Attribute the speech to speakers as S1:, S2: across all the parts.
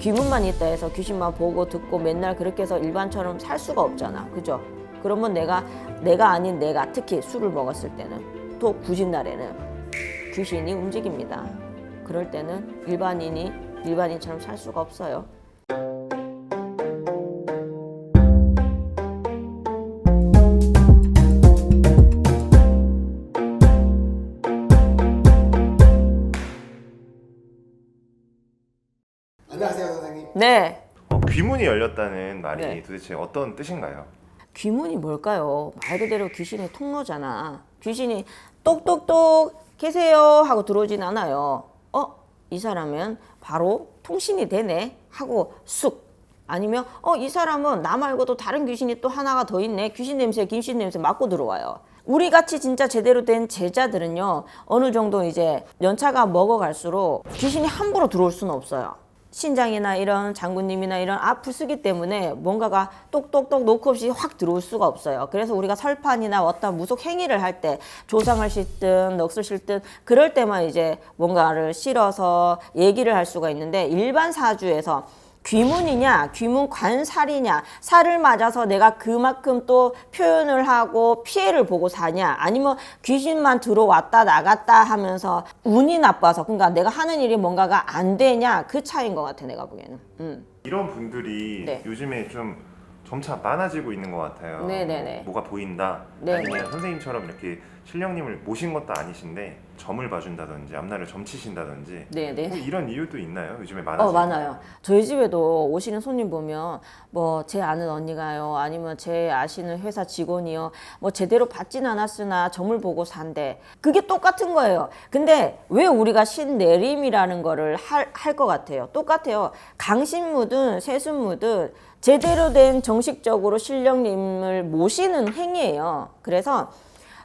S1: 귀문만 있다 해서 귀신만 보고 듣고 맨날 그렇게 해서 일반처럼 살 수가 없잖아. 그죠? 그러면 내가 아닌 내가, 특히 술을 먹었을 때는, 또 굳은 날에는 귀신이 움직입니다. 그럴 때는 일반인처럼 살 수가 없어요.
S2: 안녕하세요, 선생님.
S1: 네.
S3: 귀문이 열렸다는 말이
S1: 네.
S3: 도대체 어떤 뜻인가요?
S1: 귀문이 뭘까요? 말 그대로 귀신의 통로잖아. 귀신이 똑똑똑 계세요 하고 들어오진 않아요. 이 사람은 바로 통신이 되네 하고 쑥. 아니면 이 사람은 나 말고도 다른 귀신이 또 하나가 더 있네. 귀신 냄새 맡고 들어와요. 우리 같이 진짜 제대로 된 제자들은요, 어느 정도 이제 연차가 먹어갈수록 귀신이 함부로 들어올 수는 없어요. 신장이나 이런 장군님이나 이런 앞을 쓰기 때문에 뭔가가 똑똑똑 노크 없이 확 들어올 수가 없어요. 그래서 우리가 설판이나 어떤 무속 행위를 할 때 조상을 싣든 넋을 싣든 그럴 때만 이제 뭔가를 실어서 얘기를 할 수가 있는데, 일반 사주에서 귀문이냐 귀문 관살이냐, 살을 맞아서 내가 그만큼 또 표현을 하고 피해를 보고 사냐, 아니면 귀신만 들어왔다 나갔다 하면서 운이 나빠서, 그러니까 내가 하는 일이 뭔가가 안 되냐, 그 차이인 것 같아 내가 보기에는.
S3: 이런 분들이
S1: 네.
S3: 요즘에 좀 점차 많아지고 있는 것 같아요.
S1: 네네네.
S3: 뭐가 보인다.
S1: 네.
S3: 아니면 선생님처럼 이렇게 신령님을 모신 것도 아니신데 점을 봐준다든지 앞날을 점치신다든지
S1: 네네.
S3: 뭐 이런 이유도 있나요? 요즘에 많아지는
S1: 많아요. 저희 집에도 오시는 손님 보면 뭐 제 아는 언니가요, 아니면 제 아시는 회사 직원이요, 뭐 제대로 받진 않았으나 점을 보고 산대. 그게 똑같은 거예요. 근데 왜 우리가 신내림이라는 거를 할 것 같아요? 똑같아요. 강신무든 세순무든 제대로 된 정식적으로 신령님을 모시는 행위예요. 그래서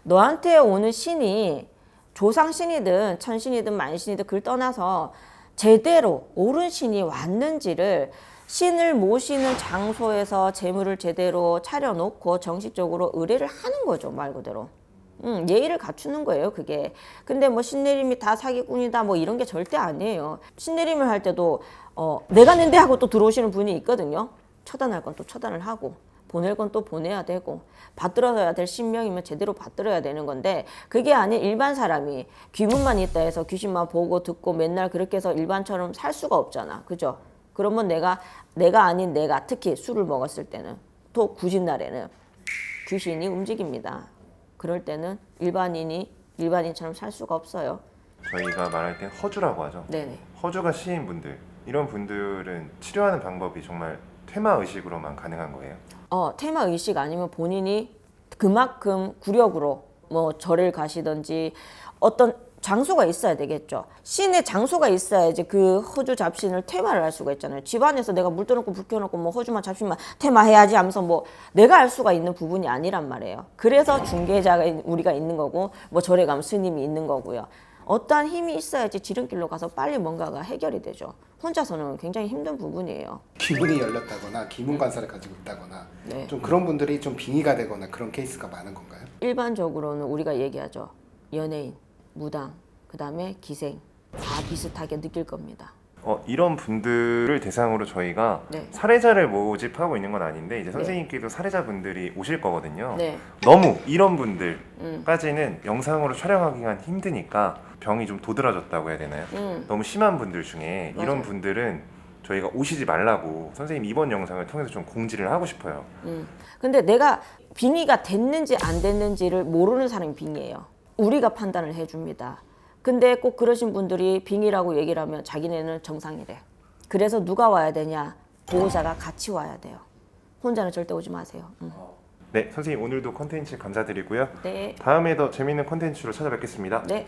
S1: 너한테 오는 신이 조상신이든 천신이든 만신이든 그걸 떠나서 제대로 옳은 신이 왔는지를, 신을 모시는 장소에서 재물을 제대로 차려놓고 정식적으로 의뢰를 하는 거죠, 말 그대로. 예의를 갖추는 거예요, 그게. 근데 뭐 신내림이 다 사기꾼이다 뭐 이런 게 절대 아니에요. 신내림을 할 때도 내가 낸데 하고 또 들어오시는 분이 있거든요. 처단할 건 또 처단을 하고, 보낼 건 또 보내야 되고, 받들어야 될 신명이면 제대로 받들어야 되는 건데, 그게 아닌 일반 사람이 귀문만 있다 해서 귀신만 보고 듣고 맨날 그렇게 해서 일반처럼 살 수가 없잖아. 그죠? 그러면 내가 아닌 내가, 특히 술을 먹었을 때는, 또 굳은 날에는 귀신이 움직입니다. 그럴 때는 일반인처럼 살 수가 없어요.
S3: 저희가 말할 때 허주라고 하죠.
S1: 네네.
S3: 허주가 시인 분들, 이런 분들은 치료하는 방법이 정말 퇴마 의식으로만 가능한 거예요.
S1: 테마 의식 아니면 본인이 그만큼 구력으로 뭐 절을 가시든지 어떤 장소가 있어야 되겠죠. 신의 장소가 있어야지 그 허주 잡신을 퇴마를 할 수가 있잖아요. 집안에서 내가 물 떠놓고 불 켜놓고 뭐 허주만 잡신만 퇴마해야지 하면서 뭐 내가 알 수가 있는 부분이 아니란 말이에요. 그래서 중개자가 우리가 있는 거고, 뭐 절에 가면 스님이 있는 거고요. 어떠한 힘이 있어야지 지름길로 가서 빨리 뭔가가 해결이 되죠. 혼자서는 굉장히 힘든 부분이에요.
S2: 귀문이 열렸다거나 귀문 관사를 가지고 있다거나
S1: 네.
S2: 좀 그런 분들이 좀 빙의가 되거나 그런 케이스가 많은 건가요?
S1: 일반적으로는 우리가 얘기하죠. 연예인, 무당, 그 다음에 기생, 다 비슷하게 느낄 겁니다.
S3: 이런 분들을 대상으로 저희가
S1: 네.
S3: 사례자를 모집하고 있는 건 아닌데, 이제 선생님께도 사례자분들이 오실 거거든요.
S1: 네.
S3: 너무 이런 분들까지는 영상으로 촬영하기가 힘드니까 병이 좀 도드라졌다고 해야 되나요? 너무 심한 분들 중에
S1: 맞아요.
S3: 이런 분들은 저희가 오시지 말라고 선생님 이번 영상을 통해서 좀 공지를 하고 싶어요.
S1: 근데 내가 빙의가 됐는지 안 됐는지를 모르는 사람이 빙의예요. 우리가 판단을 해줍니다. 근데 꼭 그러신 분들이 빙의라고 얘기를 하면 자기네는 정상이래. 그래서 누가 와야 되냐? 보호자가 같이 와야 돼요. 혼자는 절대 오지 마세요.
S3: 네, 선생님 오늘도 컨텐츠 감사드리고요.
S1: 네.
S3: 다음에 더 재밌는 컨텐츠로 찾아뵙겠습니다.
S1: 네.